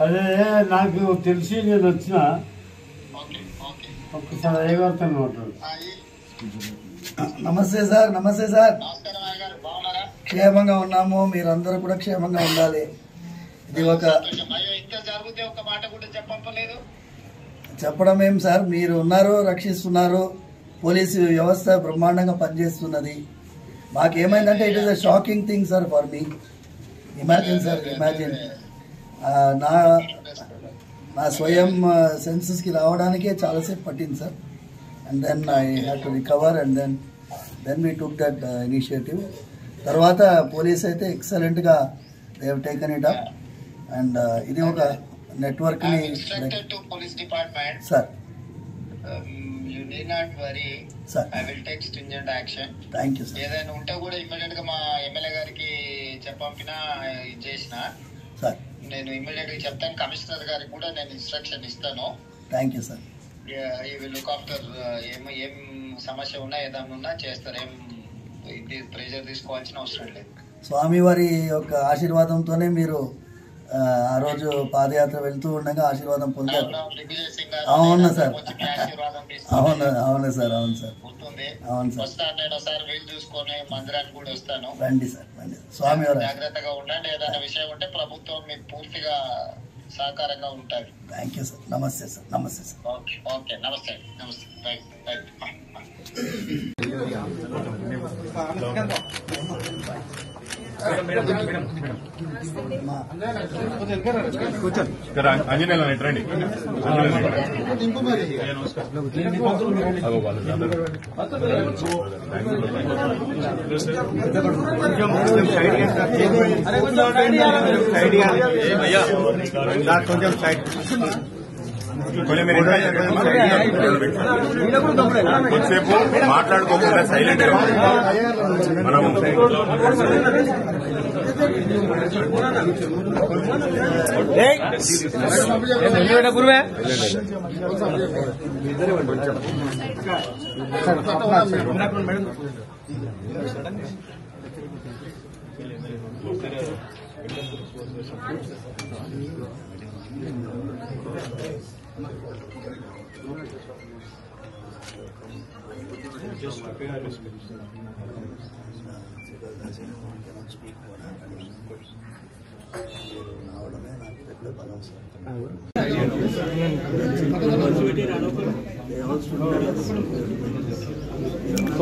అదే నాకు తెలిసి నేను వచ్చిన ఒక్కసారి అయ్యగారితో మాట్లాడు. నమస్తే సార్. నమస్తే సార్. క్షేమంగా ఉన్నాము, మీరందరూ కూడా క్షేమంగా ఉండాలి. ఇది ఒక చెప్పడం ఏం సార్, మీరు ఉన్నారు, రక్షిస్తున్నారు, పోలీసు వ్యవస్థ బ్రహ్మాండంగా పనిచేస్తున్నది. మాకేమైందంటే it is a shocking thing sir for me. Imagine sir, imagine నా స్వయం సెన్సెస్కి రావడానికే చాలాసేపు పట్టింది sir. And then I have to recover and then we took that initiative. తర్వాత పోలీస్ అయితే ఎక్సలెంట్గా they have taken it up. And ఇది ఒక నెట్వర్క్ని sir. Sir I will take stringent action. Thank you sir. ఏదైనా ఉంటే కూడా ఇమ్మీడియట్ గా మా ఎమ్మెల్యే గారికి చెప్పంపినా చేసిన సార్ నేను ఇమ్మీడియట్ గా చెప్తాను. కమిషనర్ గారికి కూడా నేను ఇన్స్ట్రక్షన్ ఇస్తాను. Thank you sir. ఈ విల్ లుక్ ఆఫ్టర్ ఏం సమస్య ఉన్నా ఏదైనా ఉన్నా చేస్తారు. ఏం ఇది ప్రెజర్ తీసుకోవాల్సిన అవసరం లేదు. స్వామివారి యొక్క ఆశీర్వాదంతోనే మీరు ఆ రోజు పాదయాత్ర వెళ్తూ ఉండగా ఆశీర్వాదం పొందారు. అవును సార్, అవును అవును సార్, అవును సార్, అవును సార్. వీలు చూసుకొని మందిరానికి కూడా వస్తాను. రండి సార్, రండి. స్వామివారు జాగ్రత్తగా ఉండండి. ఏదైనా విషయం ఉంటే ప్రభుత్వం మీకు పూర్తిగా సహకారంగా ఉంటుంది. Thank you sir. నమస్తే సార్. నమస్తే సార్. ఓకే ఓకే, నమస్తే నమస్తే. రైట్. ఆంజనేయులు రండి. కొంచెం సైడ్ కొద్దిసేపు మాట్లాడుకోకుండా సైలెంట్ గా మనం గురువే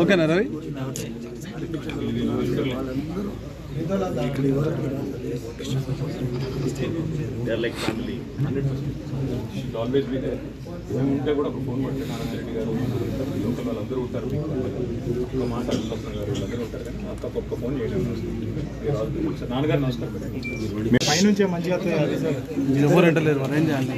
ఓకేనా Ravi? Like family 100% always be there. ఏముంటే కూడా ఒక ఫోన్ కొట్టి నారాయణ రెడ్డి గారు లోకల్ వాళ్ళందరూ ఉంటారు. ఒక మాట అల్లుస్తున్న గారు వాళ్ళందరూ ఉంటారు. కానీ నాకు ఒక్క ఫోన్ చేయడం నాన్నగారు నమస్కారం. పైనుంచే మంచిగా ఎవరు అంటలేరు, ఏం చేయాలి?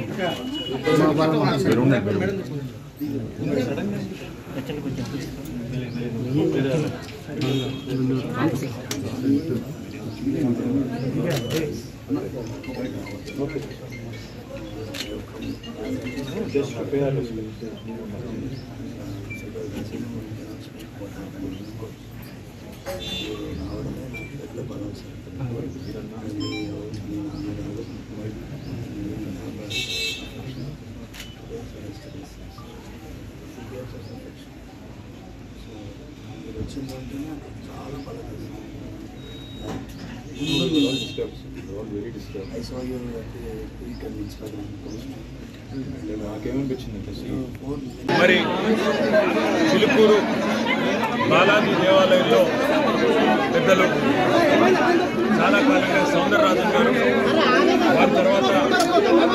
మరి చిలుకూరు బాలాజీ దేవాలయంలో పెద్దలు చాలా కాలంగా సౌందరరాజన్ గారు, వారి తర్వాత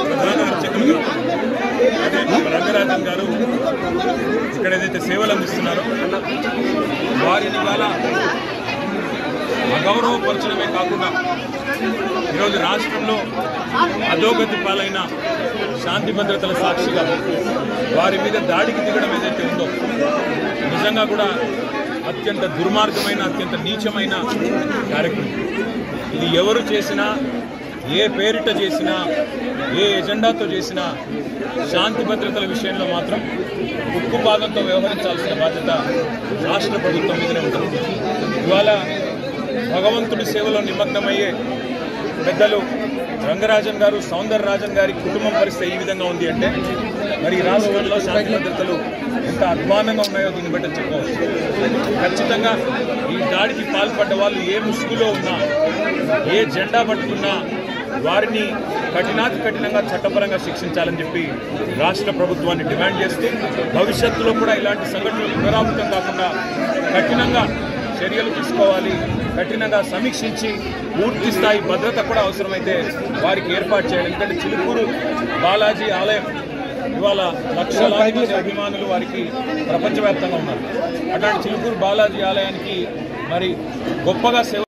ప్రధాన అర్చకులు రంగరాజన్ గారు ఇక్కడ ఏదైతే సేవలు అందిస్తున్నారో వారిని వాళ్ళ అగౌరవపరచడమే కాకుండా ఈరోజు రాష్ట్రంలో అధోగతి పాలైన శాంతి భద్రతల సాక్షిగా వారి మీద దాడికి దిగడం ఏదైతే ఉందో నిజంగా కూడా అత్యంత దుర్మార్గమైన, అత్యంత నీచమైన కార్యక్రమం. ఇది ఎవరు చేసినా, ఏ పేరిట చేసినా, ఏ ఎజెండాతో చేసినా శాంతి భద్రతల విషయంలో మాత్రం ఉక్కుపాదంతో వ్యవహరించాల్సిన బాధ్యత రాష్ట్ర ప్రభుత్వం మీదనే ఉంటుంది. ఇవాళ భగవంతుడి సేవలో నిమగ్నమయ్యే పెద్దలు రంగరాజన్ గారు, సౌందరరాజన్ గారి కుటుంబం పరిస్థితి ఈ విధంగా ఉంది అంటే మరి ఈ రాష్ట్రంలో శాంతి భద్రతలు ఎంత అధ్వానంగా ఉన్నాయో దీన్ని బట్టి చెప్పవచ్చు. ఖచ్చితంగా ఈ దాడికి పాల్పడ్డ వాళ్ళు ఏ ముసుగులో ఉన్నా, ఏ జెండా పట్టుకున్నా వారిని కఠినాతి కఠినంగా చట్టపరంగా శిక్షించాలని చెప్పి రాష్ట్ర ప్రభుత్వాన్ని డిమాండ్ చేస్తూ భవిష్యత్తులో కూడా ఇలాంటి సంఘటనలు పునరావృతం కాకుండా కఠినంగా చర్యలు తీసుకోవాలి, కఠినంగా సమీక్షించి పూర్తి స్థాయి భద్రత కూడా అవసరమైతే వారికి ఏర్పాటు చేయాలి. ఎందుకంటే చిలుకూరు బాలాజీ ఆలయం ఇవాళ లక్షలాది మంది అభిమానులు వారికి ప్రపంచవ్యాప్తంగా ఉన్నారు. అట్లాంటి చిలుకూరు బాలాజీ ఆలయానికి మరి గొప్పగా సేవ